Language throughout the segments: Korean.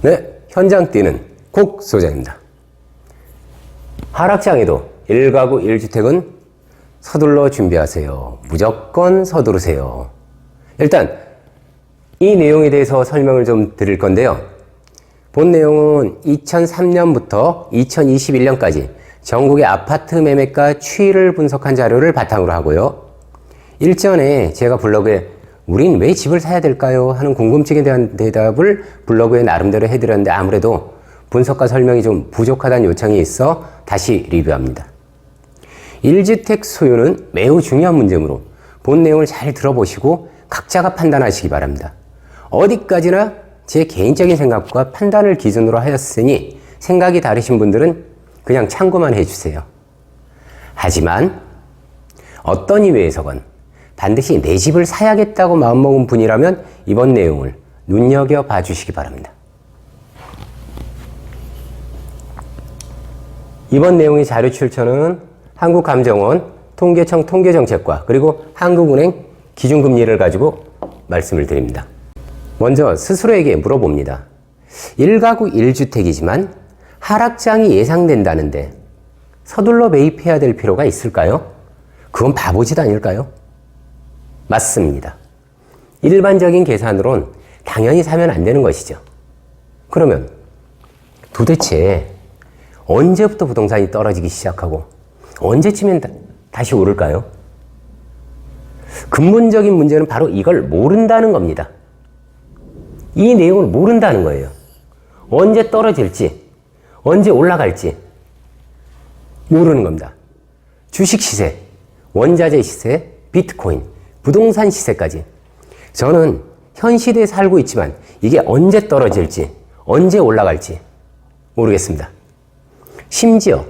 네, 현장 뛰는 곡 소장입니다. 하락장에도 1가구 1주택은 서둘러 준비하세요. 무조건 서두르세요. 일단 이 내용에 대해서 설명을 좀 드릴 건데요. 본 내용은 2003년부터 2021년까지 전국의 아파트 매매가 추이를 분석한 자료를 바탕으로 하고요. 일전에 제가 블로그에 우린 왜 집을 사야 될까요? 하는 궁금증에 대한 대답을 블로그에 나름대로 해드렸는데 아무래도 분석과 설명이 좀 부족하다는 요청이 있어 다시 리뷰합니다. 1주택 소유는 매우 중요한 문제이므로 본 내용을 잘 들어보시고 각자가 판단하시기 바랍니다. 어디까지나 제 개인적인 생각과 판단을 기준으로 하였으니 생각이 다르신 분들은 그냥 참고만 해주세요. 하지만 어떤 이유에서건 반드시 내 집을 사야겠다고 마음먹은 분이라면 이번 내용을 눈여겨봐 주시기 바랍니다. 이번 내용의 자료 출처는 한국감정원, 통계청 통계정책과 그리고 한국은행 기준금리를 가지고 말씀을 드립니다. 먼저 스스로에게 물어봅니다. 1가구 1주택이지만 하락장이 예상된다는데 서둘러 매입해야 될 필요가 있을까요? 그건 바보짓 아닐까요? 맞습니다. 일반적인 계산으론 당연히 사면 안 되는 것이죠. 그러면 도대체 언제부터 부동산이 떨어지기 시작하고 언제쯤엔 다시 오를까요? 근본적인 문제는 바로 이걸 모른다는 겁니다. 이 내용을 모른다는 거예요. 언제 떨어질지, 언제 올라갈지 모르는 겁니다. 주식 시세, 원자재 시세, 비트코인, 부동산 시세까지. 저는 현 시대에 살고 있지만 이게 언제 떨어질지, 언제 올라갈지 모르겠습니다. 심지어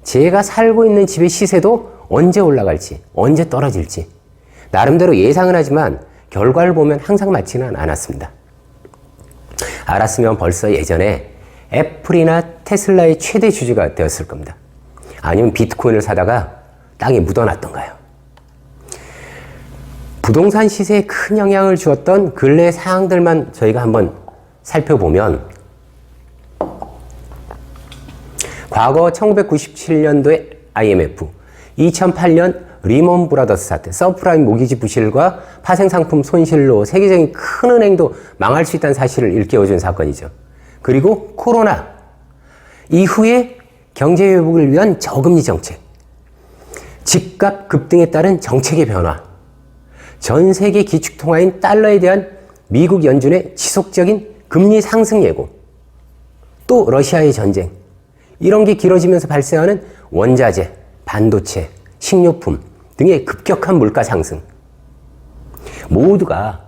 제가 살고 있는 집의 시세도 언제 올라갈지, 언제 떨어질지 나름대로 예상은 하지만 결과를 보면 항상 맞지는 않았습니다. 알았으면 벌써 예전에 애플이나 테슬라의 최대 주주가 되었을 겁니다. 아니면 비트코인을 사다가 땅에 묻어놨던가요. 부동산 시세에 큰 영향을 주었던 근래 사항들만 저희가 한번 살펴보면 과거 1997년도에 IMF, 2008년 리먼 브라더스 사태, 서프라임 모기지 부실과 파생상품 손실로 세계적인 큰 은행도 망할 수 있다는 사실을 일깨워준 사건이죠. 그리고 코로나 이후에 경제 회복을 위한 저금리 정책, 집값 급등에 따른 정책의 변화, 전 세계 기축통화인 달러에 대한 미국 연준의 지속적인 금리 상승 예고, 또 러시아의 전쟁, 이런 게 길어지면서 발생하는 원자재, 반도체, 식료품 등의 급격한 물가 상승 모두가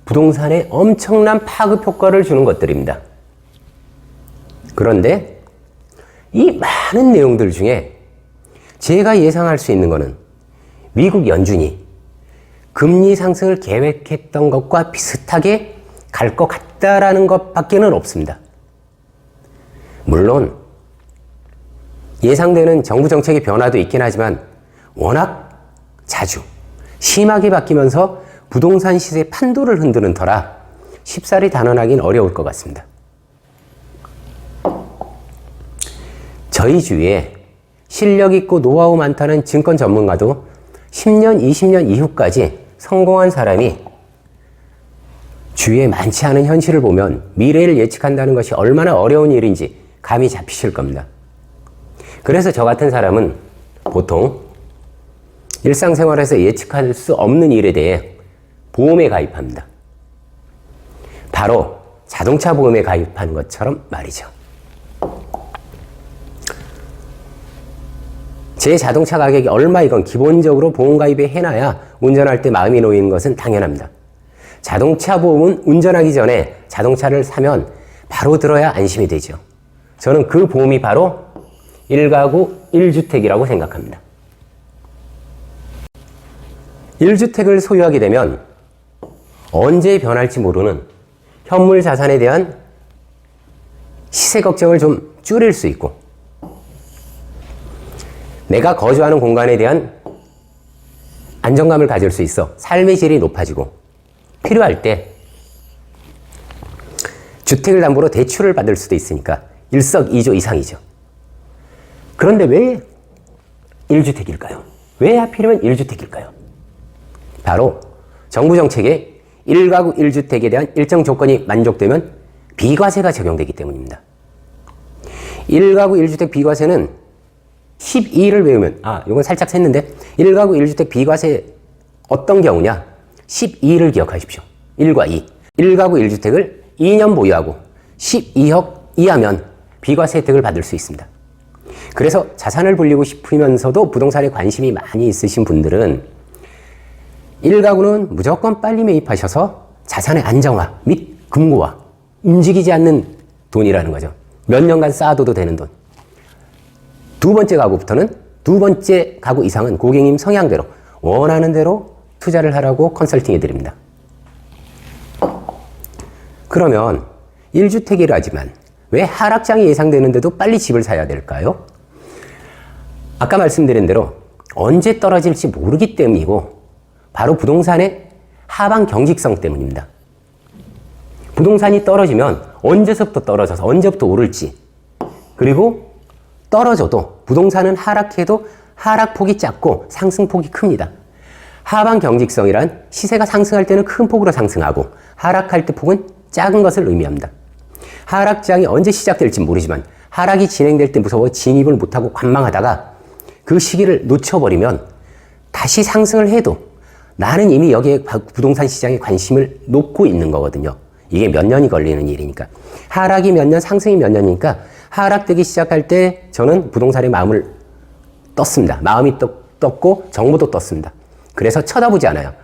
부동산에 엄청난 파급 효과를 주는 것들입니다. 그런데 이 많은 내용들 중에 제가 예상할 수 있는 것은 미국 연준이 금리 상승을 계획했던 것과 비슷하게 갈 것 같다라는 것밖에는 없습니다. 물론 예상되는 정부 정책의 변화도 있긴 하지만 워낙 자주 심하게 바뀌면서 부동산 시세 판도를 흔드는 터라 쉽사리 단언하기는 어려울 것 같습니다. 저희 주위에 실력 있고 노하우 많다는 증권 전문가도 10년, 20년 이후까지 성공한 사람이 주위에 많지 않은 현실을 보면 미래를 예측한다는 것이 얼마나 어려운 일인지 감이 잡히실 겁니다. 그래서 저 같은 사람은 보통 일상생활에서 예측할 수 없는 일에 대해 보험에 가입합니다. 바로 자동차 보험에 가입한 것처럼 말이죠. 제 자동차 가격이 얼마이건 기본적으로 보험 가입에 해놔야 운전할 때 마음이 놓이는 것은 당연합니다. 자동차 보험은 운전하기 전에 자동차를 사면 바로 들어야 안심이 되죠. 저는 그 보험이 바로 1가구 1주택이라고 생각합니다. 1주택을 소유하게 되면 언제 변할지 모르는 현물 자산에 대한 시세 걱정을 좀 줄일 수 있고 내가 거주하는 공간에 대한 안정감을 가질 수 있어 삶의 질이 높아지고 필요할 때 주택을 담보로 대출을 받을 수도 있으니까 일석이조 이상이죠. 그런데 왜 1주택일까요? 왜 하필이면 1주택일까요? 바로 정부 정책에 1가구 1주택에 대한 일정 조건이 만족되면 비과세가 적용되기 때문입니다. 1가구 1주택 비과세는 12를 외우면, 이건 살짝 샜는데 1가구 1주택 비과세 어떤 경우냐? 12를 기억하십시오. 1과 2. 1가구 1주택을 2년 보유하고 12억 이하면 비과세 혜택을 받을 수 있습니다. 그래서 자산을 불리고 싶으면서도 부동산에 관심이 많이 있으신 분들은 1가구는 무조건 빨리 매입하셔서 자산의 안정화 및 금고화, 움직이지 않는 돈이라는 거죠. 몇 년간 쌓아둬도 되는 돈. 두 번째 가구부터는 두 번째 가구 이상은 고객님 성향대로 원하는 대로 투자를 하라고 컨설팅 해드립니다. 그러면 1주택이라지만 왜 하락장이 예상되는데도 빨리 집을 사야 될까요? 아까 말씀드린 대로 언제 떨어질지 모르기 때문이고 바로 부동산의 하방 경직성 때문입니다. 부동산이 떨어지면 언제서부터 떨어져서 언제부터 오를지, 그리고 떨어져도 부동산은 하락해도 하락폭이 작고 상승폭이 큽니다. 하방 경직성이란 시세가 상승할 때는 큰 폭으로 상승하고 하락할 때 폭은 작은 것을 의미합니다. 하락장이 언제 시작될지 모르지만 하락이 진행될 때 무서워 진입을 못하고 관망하다가 그 시기를 놓쳐버리면 다시 상승을 해도 나는 이미 여기에 부동산 시장에 관심을 놓고 있는 거거든요. 이게 몇 년이 걸리는 일이니까. 하락이 몇 년, 상승이 몇 년이니까 하락되기 시작할 때 저는 부동산에 마음을 떴습니다. 마음이 떴고 정보도 떴습니다. 그래서 쳐다보지 않아요.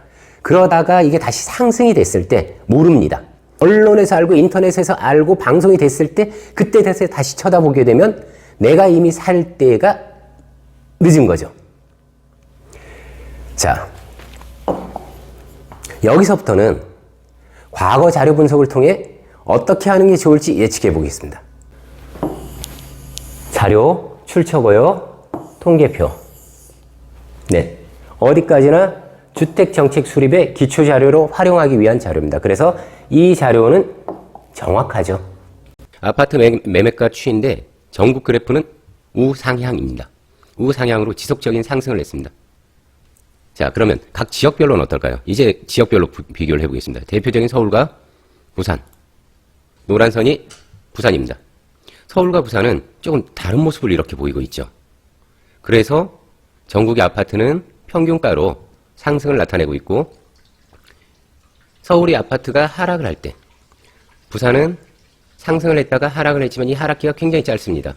그러다가 이게 다시 상승이 됐을 때 모릅니다. 언론에서 알고 인터넷에서 알고 방송이 됐을 때 그때 돼서 다시 쳐다보게 되면 내가 이미 살 때가 늦은 거죠. 자, 여기서부터는 과거 자료 분석을 통해 어떻게 하는 게 좋을지 예측해 보겠습니다. 자료, 출처고요, 통계표. 네, 어디까지나 주택정책 수립의 기초자료로 활용하기 위한 자료입니다. 그래서 이 자료는 정확하죠. 아파트 매매가 추이인데 전국 그래프는 우상향입니다. 우상향으로 지속적인 상승을 했습니다. 자, 그러면 각 지역별로는 어떨까요? 이제 지역별로 비교를 해보겠습니다. 대표적인 서울과 부산. 노란 선이 부산입니다. 서울과 부산은 조금 다른 모습을 이렇게 보이고 있죠. 그래서 전국의 아파트는 평균가로 상승을 나타내고 있고, 서울이 아파트가 하락을 할 때 부산은 상승을 했다가 하락을 했지만 이 하락기가 굉장히 짧습니다.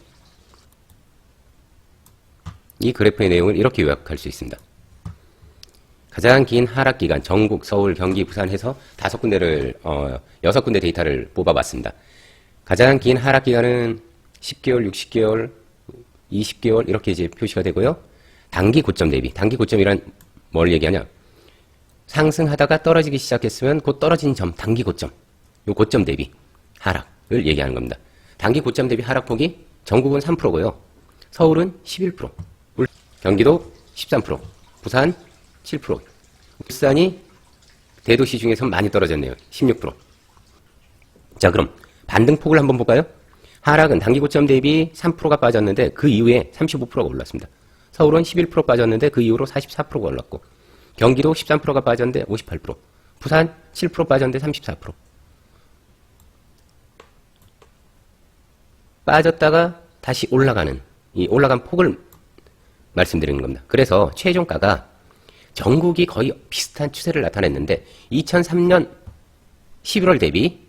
이 그래프의 내용을 이렇게 요약할 수 있습니다. 가장 긴 하락기간, 전국, 서울, 경기, 부산 해서 5군데를, 6군데 데이터를 뽑아봤습니다. 가장 긴 하락기간은 10개월, 60개월, 20개월 이렇게 이제 표시가 되고요. 단기 고점 대비, 단기 고점이란 뭘 얘기하냐? 상승하다가 떨어지기 시작했으면 곧 떨어진 점, 단기 고점, 요 고점 대비 하락을 얘기하는 겁니다. 단기 고점 대비 하락폭이 전국은 3%고요. 서울은 11%, 경기도 13%, 부산 7%, 울산이 대도시 중에서 많이 떨어졌네요. 16%. 자, 그럼 반등폭을 한번 볼까요? 하락은 단기 고점 대비 3%가 빠졌는데 그 이후에 35%가 올랐습니다. 서울은 11% 빠졌는데 그 이후로 44%가 올랐고, 경기도 13%가 빠졌는데 58%, 부산 7% 빠졌는데 34%. 빠졌다가 다시 올라가는, 이 올라간 폭을 말씀드리는 겁니다. 그래서 최종가가 전국이 거의 비슷한 추세를 나타냈는데 2003년 11월 대비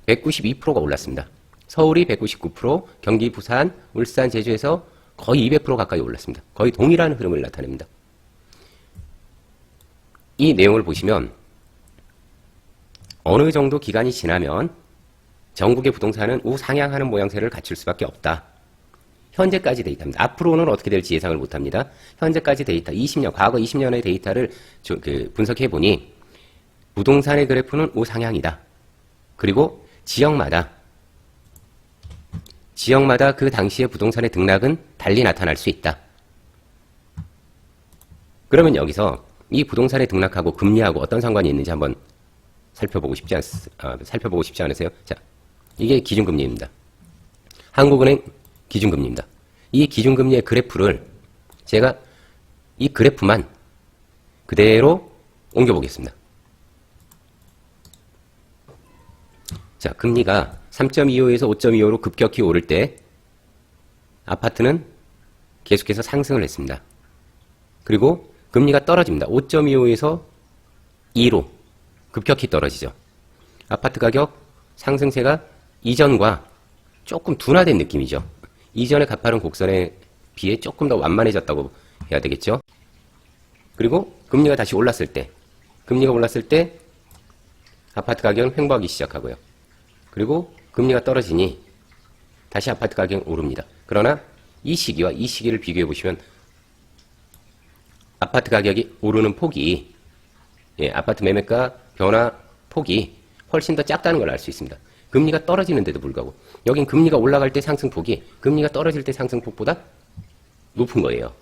192%가 올랐습니다. 서울이 199%, 경기, 부산, 울산, 제주에서 거의 200% 가까이 올랐습니다. 거의 동일한 흐름을 나타냅니다. 이 내용을 보시면 어느 정도 기간이 지나면 전국의 부동산은 우상향하는 모양새를 갖출 수밖에 없다. 현재까지 데이터입니다. 앞으로는 어떻게 될지 예상을 못합니다. 현재까지 데이터, 20년, 과거 20년의 데이터를 분석해보니 부동산의 그래프는 우상향이다. 그리고 지역마다 그 당시의 부동산의 등락은 달리 나타날 수 있다. 그러면 여기서 이 부동산의 등락하고 금리하고 어떤 상관이 있는지 한번 살펴보고 싶지 않으세요? 자, 이게 기준금리입니다. 한국은행 기준금리입니다. 이 기준금리의 그래프를 제가 이 그래프만 그대로 옮겨보겠습니다. 자, 금리가 3.25에서 5.25로 급격히 오를 때 아파트는 계속해서 상승을 했습니다. 그리고 금리가 떨어집니다. 5.25에서 2로 급격히 떨어지죠. 아파트 가격 상승세가 이전과 조금 둔화된 느낌이죠. 이전의 가파른 곡선에 비해 조금 더 완만해졌다고 해야 되겠죠. 그리고 금리가 다시 올랐을 때, 금리가 올랐을 때 아파트 가격은 횡보하기 시작하고요. 그리고 금리가 떨어지니 다시 아파트 가격은 오릅니다. 그러나 이 시기와 이 시기를 비교해 보시면 아파트 가격이 오르는 폭이, 아파트 매매가 변화 폭이 훨씬 더 작다는 걸 알 수 있습니다. 금리가 떨어지는데도 불구하고 여긴 금리가 올라갈 때 상승폭이 금리가 떨어질 때 상승폭보다 높은 거예요.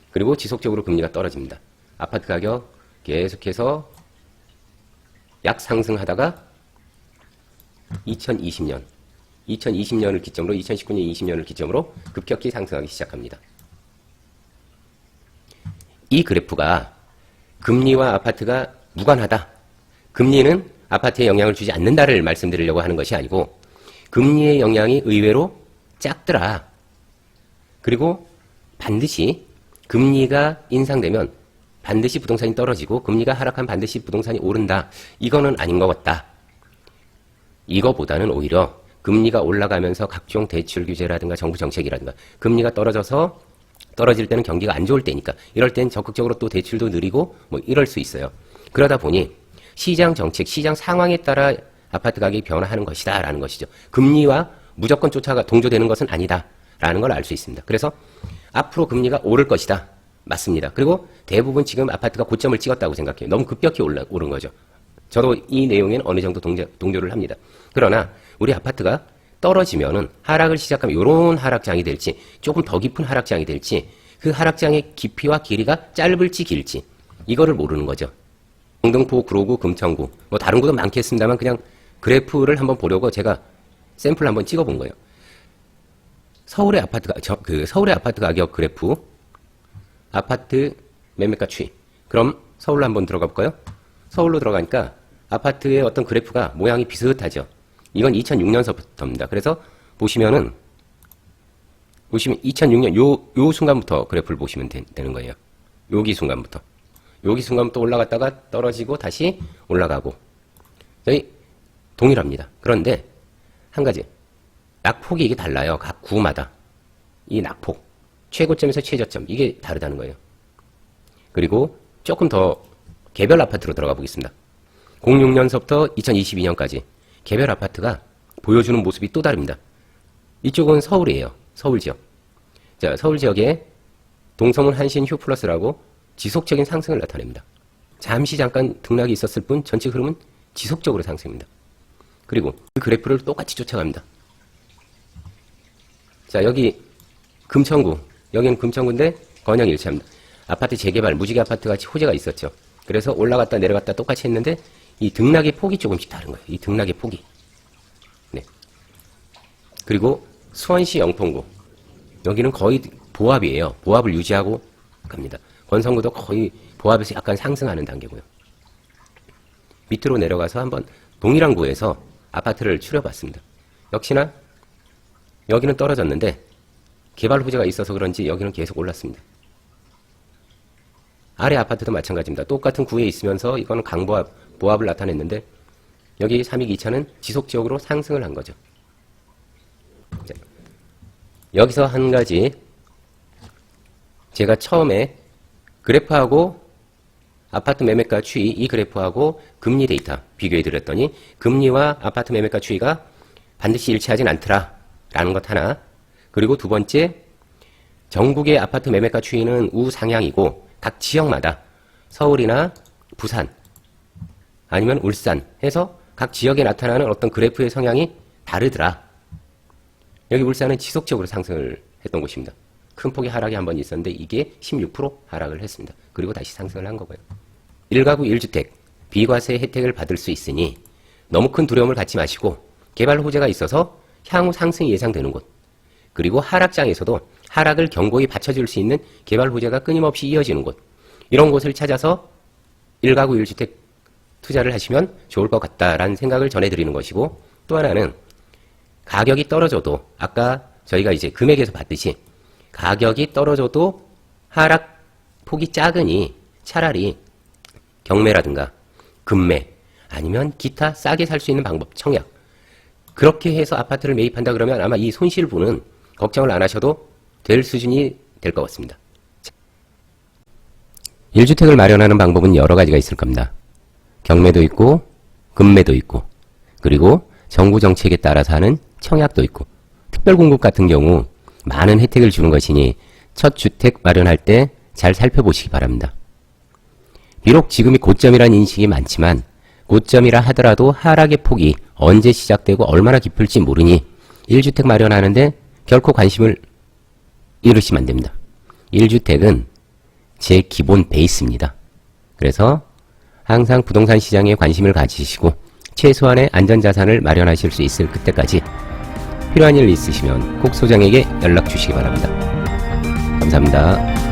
그리고 지속적으로 금리가 떨어집니다. 아파트 가격 계속해서 약 상승하다가 2020년을 기점으로 2019년, 20년을 기점으로 급격히 상승하기 시작합니다. 이 그래프가 금리와 아파트가 무관하다. 금리는 아파트에 영향을 주지 않는다를 말씀드리려고 하는 것이 아니고 금리의 영향이 의외로 작더라. 그리고 반드시 금리가 인상되면 반드시 부동산이 떨어지고 금리가 하락하면 반드시 부동산이 오른다. 이거는 아닌 것 같다. 이거보다는 오히려 금리가 올라가면서 각종 대출 규제라든가 정부 정책이라든가 금리가 떨어질 때는 경기가 안 좋을 때니까 이럴 땐 적극적으로 또 대출도 느리고 뭐 이럴 수 있어요. 그러다 보니 시장 정책, 시장 상황에 따라 아파트 가격이 변화하는 것이다 라는 것이죠. 금리와 무조건 동조되는 것은 아니다 라는 걸 알 수 있습니다. 그래서 앞으로 금리가 오를 것이다. 맞습니다. 그리고 대부분 지금 아파트가 고점을 찍었다고 생각해요. 너무 급격히 오른 거죠. 저도 이 내용에는 어느 정도 동조를 합니다. 그러나 우리 아파트가 떨어지면은 하락을 시작하면 이런 하락장이 될지 조금 더 깊은 하락장이 될지 그 하락장의 깊이와 길이가 짧을지 길지 이거를 모르는 거죠. 영등포, 구로구, 금천구 뭐 다른 구도 많겠습니다만 그냥 그래프를 한번 보려고 제가 샘플 한번 찍어본 거예요. 서울의 아파트 가격 그래프, 아파트 매매가 추이. 그럼 서울로 한번 들어가 볼까요? 서울로 들어가니까 아파트의 어떤 그래프가 모양이 비슷하죠. 이건 2006년서부터입니다. 그래서 보시면 2006년 요 순간부터 그래프를 보시면 되는 거예요. 여기 순간부터 올라갔다가 떨어지고 다시 올라가고 여기 동일합니다. 그런데 한 가지 낙폭이 이게 달라요. 각 구마다 이 낙폭 최고점에서 최저점 이게 다르다는 거예요. 그리고 조금 더 개별 아파트로 들어가 보겠습니다. 06년서부터 2022년까지 개별 아파트가 보여주는 모습이 또 다릅니다. 이쪽은 서울이에요. 서울 지역. 자, 서울 지역에 동서문, 한신, 휴플러스라고 지속적인 상승을 나타냅니다. 잠시 잠깐 등락이 있었을 뿐 전체 흐름은 지속적으로 상승입니다. 그리고 그 그래프를 똑같이 쫓아갑니다. 자, 여기 금천구. 여기는 금천구인데 건영 일치합니다. 아파트 재개발, 무지개 아파트 같이 호재가 있었죠. 그래서 올라갔다 내려갔다 똑같이 했는데 이 등락의 폭이 조금씩 다른 거예요. 이 등락의 폭이. 네. 그리고 수원시 영통구. 여기는 거의 보합이에요. 보합을 유지하고 갑니다. 권성구도 거의 보합에서 약간 상승하는 단계고요. 밑으로 내려가서 한번 동일한 구에서 아파트를 추려봤습니다. 역시나 여기는 떨어졌는데 개발 호재가 있어서 그런지 여기는 계속 올랐습니다. 아래 아파트도 마찬가지입니다. 똑같은 구에 있으면서 이거는 강보합, 보합을 나타냈는데 여기 3.2차는 지속적으로 상승을 한 거죠. 자, 여기서 한 가지 제가 처음에 그래프하고 아파트 매매가 추이 이 그래프하고 금리 데이터 비교해 드렸더니 금리와 아파트 매매가 추이가 반드시 일치하진 않더라 라는 것 하나, 그리고 두 번째 전국의 아파트 매매가 추이는 우상향이고 각 지역마다 서울이나 부산 아니면 울산 해서 각 지역에 나타나는 어떤 그래프의 성향이 다르더라. 여기 울산은 지속적으로 상승을 했던 곳입니다. 큰 폭의 하락이 한 번 있었는데 이게 16% 하락을 했습니다. 그리고 다시 상승을 한 거고요. 1가구 1주택 비과세 혜택을 받을 수 있으니 너무 큰 두려움을 갖지 마시고 개발 호재가 있어서 향후 상승이 예상되는 곳, 그리고 하락장에서도 하락을 견고히 받쳐줄 수 있는 개발 호재가 끊임없이 이어지는 곳, 이런 곳을 찾아서 1가구 1주택 투자를 하시면 좋을 것 같다라는 생각을 전해드리는 것이고, 또 하나는 가격이 떨어져도 아까 저희가 이제 금액에서 봤듯이 가격이 떨어져도 하락 폭이 작으니 차라리 경매라든가 금매 아니면 기타 싸게 살 수 있는 방법 청약, 그렇게 해서 아파트를 매입한다 그러면 아마 이 손실분은 걱정을 안 하셔도 될 수준이 될 것 같습니다. 1주택을 마련하는 방법은 여러 가지가 있을 겁니다. 경매도 있고 금매도 있고, 그리고 정부 정책에 따라서 하는 청약도 있고, 특별공급 같은 경우 많은 혜택을 주는 것이니 첫 주택 마련할 때 잘 살펴보시기 바랍니다. 비록 지금이 고점이라는 인식이 많지만 고점이라 하더라도 하락의 폭이 언제 시작되고 얼마나 깊을지 모르니 1주택 마련하는데 결코 관심을 잃으시면 안 됩니다. 1주택은 제 기본 베이스입니다. 그래서 항상 부동산 시장에 관심을 가지시고 최소한의 안전자산을 마련하실 수 있을 그때까지 필요한 일 있으시면 꼭 소장에게 연락 주시기 바랍니다. 감사합니다.